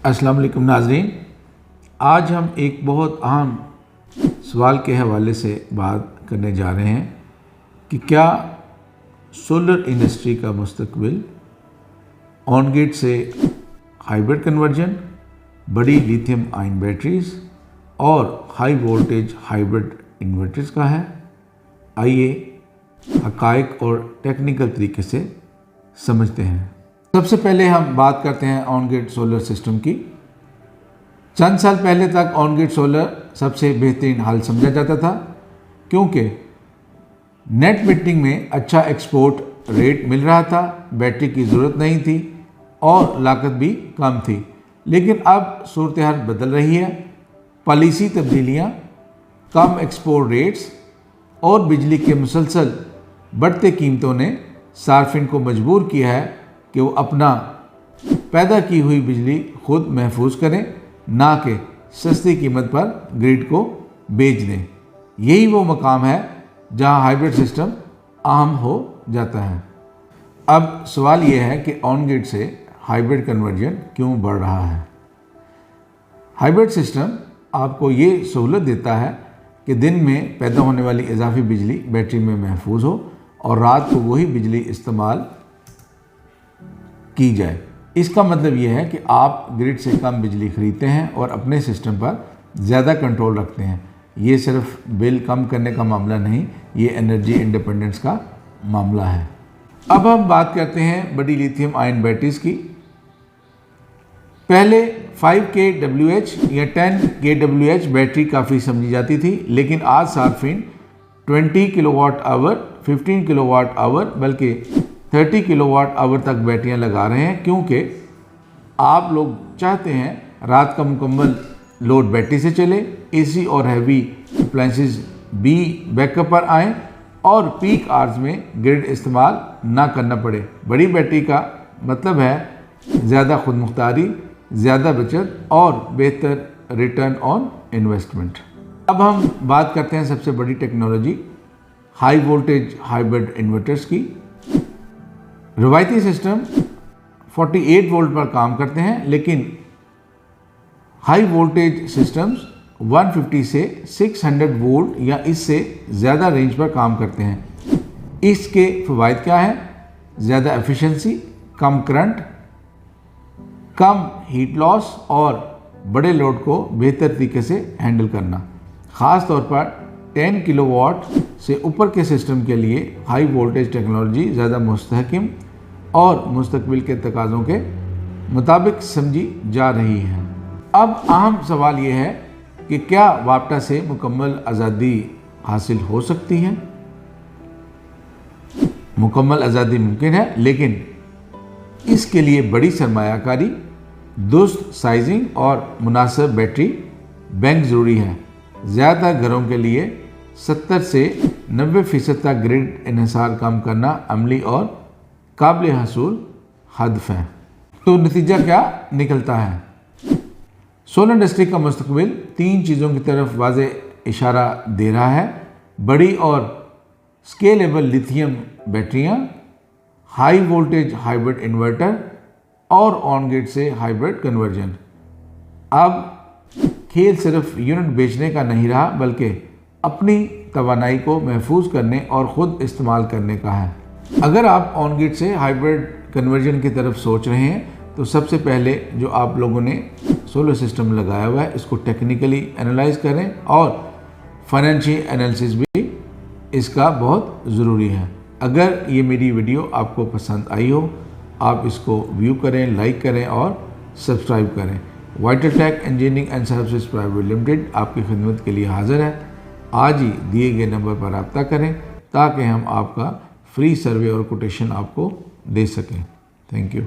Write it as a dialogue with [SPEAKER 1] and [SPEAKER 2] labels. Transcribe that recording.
[SPEAKER 1] अस्सलाम वालेकुम नाज़रीन, आज हम एक बहुत अहम सवाल के हवाले से बात करने जा रहे हैं कि क्या सोलर इंडस्ट्री का मुस्तकबिल ऑन ग्रिड से हाइब्रिड कन्वर्जन, बड़ी लिथियम आयन बैटरीज और हाई वोल्टेज हाइब्रिड इन्वर्टर्स का है। आइए हक़ाइक़ और टेक्निकल तरीके से समझते हैं। सबसे पहले हम बात करते हैं ऑन ग्रिड सोलर सिस्टम की। चंद साल पहले तक ऑन ग्रिड सोलर सबसे बेहतरीन हल समझा जाता था, क्योंकि नेट मीटरिंग में अच्छा एक्सपोर्ट रेट मिल रहा था, बैटरी की ज़रूरत नहीं थी और लागत भी कम थी। लेकिन अब सूरत हाल बदल रही है। पॉलिसी तब्दीलियाँ, कम एक्सपोर्ट रेट्स और बिजली के मुसलसल बढ़ते कीमतों ने सार्फिन को मजबूर किया है कि वो अपना पैदा की हुई बिजली खुद महफूज करें, ना कि सस्ती कीमत पर ग्रिड को बेच दें। यही वो मकाम है जहां हाइब्रिड सिस्टम अहम हो जाता है। अब सवाल ये है कि ऑन ग्रिड से हाइब्रिड कन्वर्जन क्यों बढ़ रहा है। हाइब्रिड सिस्टम आपको ये सहूलत देता है कि दिन में पैदा होने वाली इजाफी बिजली बैटरी में महफूज हो और रात को वही बिजली इस्तेमाल की जाए। इसका मतलब यह है कि आप ग्रिड से कम बिजली खरीदते हैं और अपने सिस्टम पर ज़्यादा कंट्रोल रखते हैं। ये सिर्फ बिल कम करने का मामला नहीं, ये एनर्जी इंडिपेंडेंस का मामला है। अब हम बात करते हैं बड़ी लिथियम आयन बैटरीज की। पहले 5 kWh या 10 kWh बैटरी काफ़ी समझी जाती थी, लेकिन आज सार्फिन 20 किलोवाट आवर, 15 किलोवाट आवर बल्कि 30 किलोवाट आवर तक बैटरियां लगा रहे हैं, क्योंकि आप लोग चाहते हैं रात का मुकम्मल लोड बैटरी से चले, एसी और हैवी अप्लायंसेस भी बैकअप पर आएँ और पीक आवर्स में ग्रिड इस्तेमाल ना करना पड़े। बड़ी बैटरी का मतलब है ज़्यादा खुद मुख्तारी, ज़्यादा बचत और बेहतर रिटर्न ऑन इन्वेस्टमेंट। अब हम बात करते हैं सबसे बड़ी technology high voltage hybrid inverters की। रवायती सिस्टम 48 वोल्ट पर काम करते हैं, लेकिन हाई वोल्टेज सिस्टम्स 150 से 600 वोल्ट या इससे ज़्यादा रेंज पर काम करते हैं। इसके फ़वाइद क्या हैं? ज़्यादा एफिशिएंसी, कम करंट, कम हीट लॉस और बड़े लोड को बेहतर तरीके से हैंडल करना। ख़ास तौर पर 10 किलोवाट से ऊपर के सिस्टम के लिए हाई वोल्टेज टेक्नोलॉजी ज़्यादा मुस्तहकम और मुस्तकबिल के तकाज़ों के मुताबिक समझी जा रही है। अब अहम सवाल ये है कि क्या वापटा से मुकम्मल आज़ादी हासिल हो सकती है? मुकम्मल आज़ादी मुमकिन है, लेकिन इसके लिए बड़ी सरमायाकारी, दुरुस्त साइजिंग और मुनासिब बैटरी बैंक ज़रूरी है। ज़्यादातर घरों के लिए 70 से 90% तक ग्रिड इन्हिसार कम करना अमली और काबिल हसूल हदफ है। तो नतीजा क्या निकलता है? सोलर इंडस्ट्री का मुस्तकबिल 3 चीज़ों की तरफ वाज़ेह इशारा दे रहा है: बड़ी और स्केलेबल लिथियम बैटरियाँ, हाई वोल्टेज हाइब्रिड इन्वर्टर और ऑन ग्रिड से हाइब्रिड कन्वर्जन। अब खेल सिर्फ यूनिट बेचने का नहीं रहा, बल्कि अपनी तवानाई को महफूज करने और ख़ुद इस्तेमाल करने का है। अगर आप ऑन ग्रिड से हाइब्रिड कन्वर्जन की तरफ सोच रहे हैं, तो सबसे पहले जो आप लोगों ने सोलर सिस्टम लगाया हुआ है, इसको टेक्निकली एनालाइज करें और फाइनेंशियल एनालिसिस भी इसका बहुत ज़रूरी है। अगर ये मेरी वीडियो आपको पसंद आई हो, आप इसको व्यू करें, लाइक करें और सब्सक्राइब करें। Vital Tech Engineering and Services Private Limited आपकी खिदमत के लिए हाजिर है। आज ही दिए गए नंबर पर रब्ता करें ताकि हम आपका फ्री सर्वे और कोटेशन आपको दे सकें। Thank you.